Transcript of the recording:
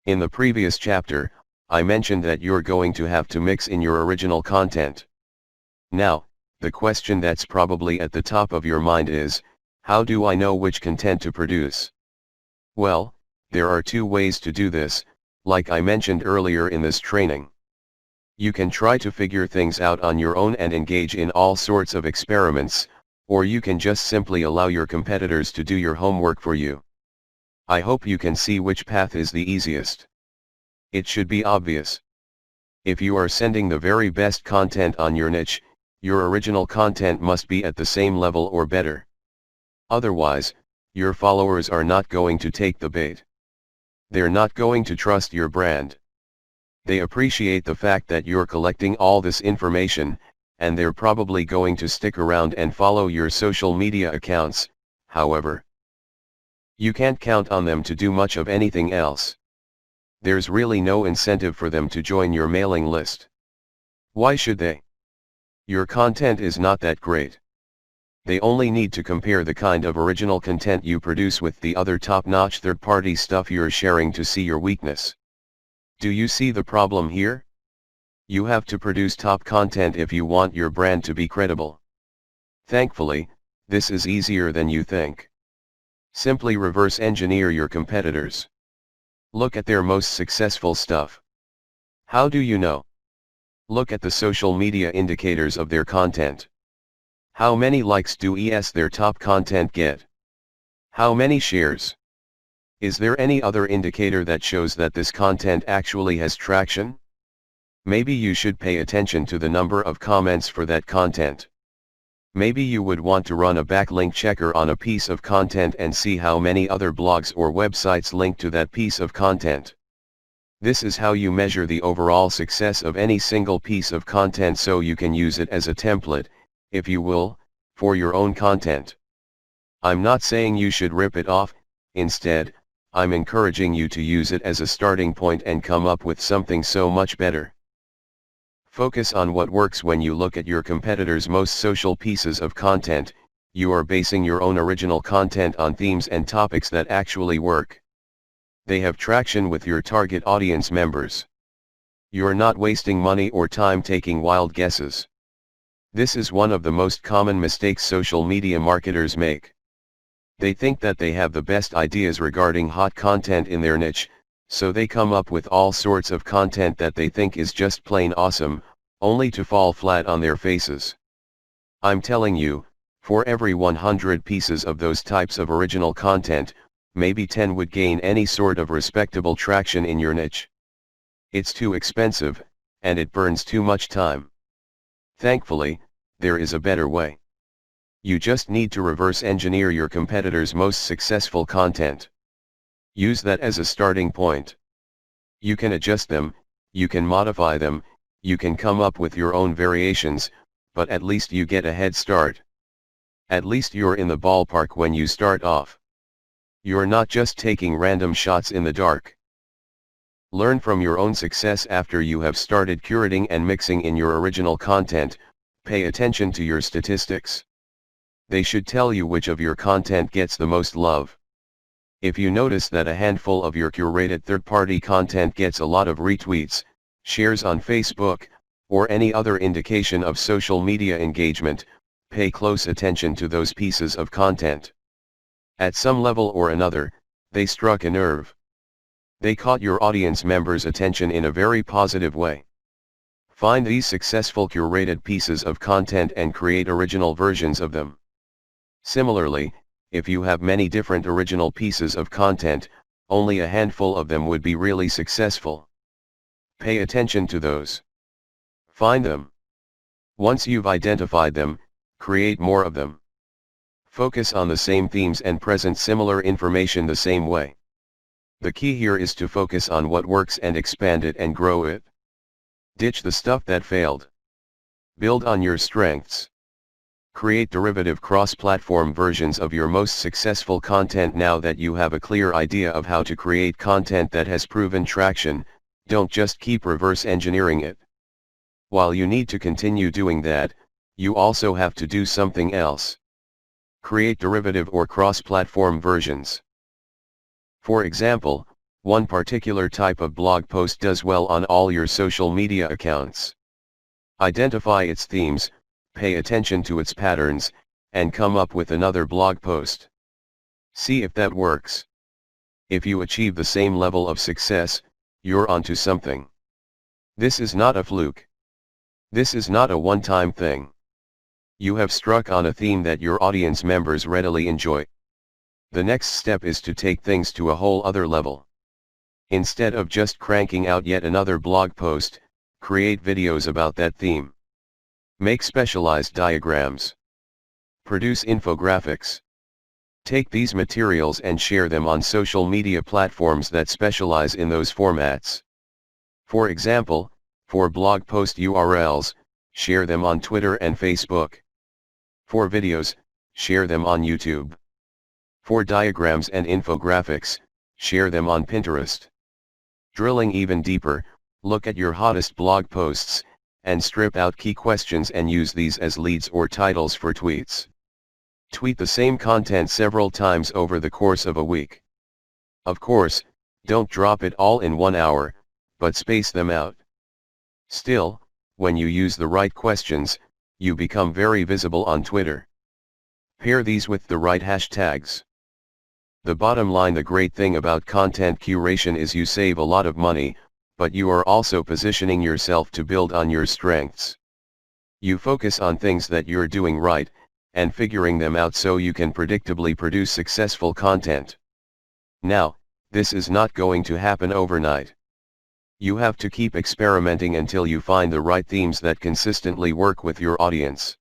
In the previous chapter, I mentioned that you're going to have to mix in your original content. Now, the question that's probably at the top of your mind is, how do I know which content to produce? Well, there are two ways to do this, like I mentioned earlier in this training. You can try to figure things out on your own and engage in all sorts of experiments, or you can just simply allow your competitors to do your homework for you. I hope you can see which path is the easiest. It should be obvious. If you are sending the very best content on your niche, your original content must be at the same level or better. Otherwise, your followers are not going to take the bait. They're not going to trust your brand. They appreciate the fact that you're collecting all this information, and they're probably going to stick around and follow your social media accounts. However, you can't count on them to do much of anything else. There's really no incentive for them to join your mailing list. Why should they? Your content is not that great. They only need to compare the kind of original content you produce with the other top-notch third-party stuff you're sharing to see your weakness. Do you see the problem here? You have to produce top content if you want your brand to be credible. Thankfully, this is easier than you think. Simply reverse engineer your competitors. Look at their most successful stuff. How do you know? Look at the social media indicators of their content. How many likes do their top content get? How many shares? Is there any other indicator that shows that this content actually has traction? Maybe you should pay attention to the number of comments for that content. Maybe you would want to run a backlink checker on a piece of content and see how many other blogs or websites link to that piece of content. This is how you measure the overall success of any single piece of content, so you can use it as a template, if you will, for your own content. I'm not saying you should rip it off. Instead, I'm encouraging you to use it as a starting point and come up with something so much better. Focus on what works. When you look at your competitors' most social pieces of content, you are basing your own original content on themes and topics that actually work. They have traction with your target audience members. You're not wasting money or time taking wild guesses. This is one of the most common mistakes social media marketers make. They think that they have the best ideas regarding hot content in their niche, so they come up with all sorts of content that they think is just plain awesome, only to fall flat on their faces. I'm telling you, for every 100 pieces of those types of original content, maybe 10 would gain any sort of respectable traction in your niche. It's too expensive, and it burns too much time. Thankfully, there is a better way. You just need to reverse engineer your competitors' most successful content. Use that as a starting point. You can adjust them, you can modify them, you can come up with your own variations, but at least you get a head start. At least you're in the ballpark when you start off. You're not just taking random shots in the dark. Learn from your own success after you have started curating and mixing in your original content. Pay attention to your statistics. They should tell you which of your content gets the most love. If you notice that a handful of your curated third-party content gets a lot of retweets, shares on Facebook, or any other indication of social media engagement, pay close attention to those pieces of content. At some level or another, they struck a nerve. They caught your audience members' attention in a very positive way. Find these successful curated pieces of content and create original versions of them. Similarly, if you have many different original pieces of content, only a handful of them would be really successful. Pay attention to those. Find them. Once you've identified them, create more of them. Focus on the same themes and present similar information the same way. The key here is to focus on what works and expand it and grow it. Ditch the stuff that failed. Build on your strengths. Create derivative cross-platform versions of your most successful content. Now that you have a clear idea of how to create content that has proven traction, don't just keep reverse engineering it. While you need to continue doing that, you also have to do something else. Create derivative or cross-platform versions. For example, One particular type of blog post does well on all your social media accounts. Identify its themes, pay attention to its patterns, and come up with another blog post. See if that works. If you achieve the same level of success, you're onto something. This is not a fluke. This is not a one-time thing. You have struck on a theme that your audience members readily enjoy. The next step is to take things to a whole other level. Instead of just cranking out yet another blog post, create videos about that theme. Make specialized diagrams. Produce infographics. Take these materials and share them on social media platforms that specialize in those formats. For example, for blog post URLs, share them on Twitter and Facebook. For videos, share them on YouTube. For diagrams and infographics, share them on Pinterest. Drilling even deeper, look at your hottest blog posts, and strip out key questions and use these as leads or titles for tweets. Tweet the same content several times over the course of a week. Of course, don't drop it all in 1 hour, but space them out. Still, when you use the right questions, you become very visible on Twitter. Pair these with the right hashtags. The bottom line, the great thing about content curation is you save a lot of money, but you are also positioning yourself to build on your strengths. You focus on things that you're doing right, and figuring them out so you can predictably produce successful content. Now, this is not going to happen overnight. You have to keep experimenting until you find the right themes that consistently work with your audience.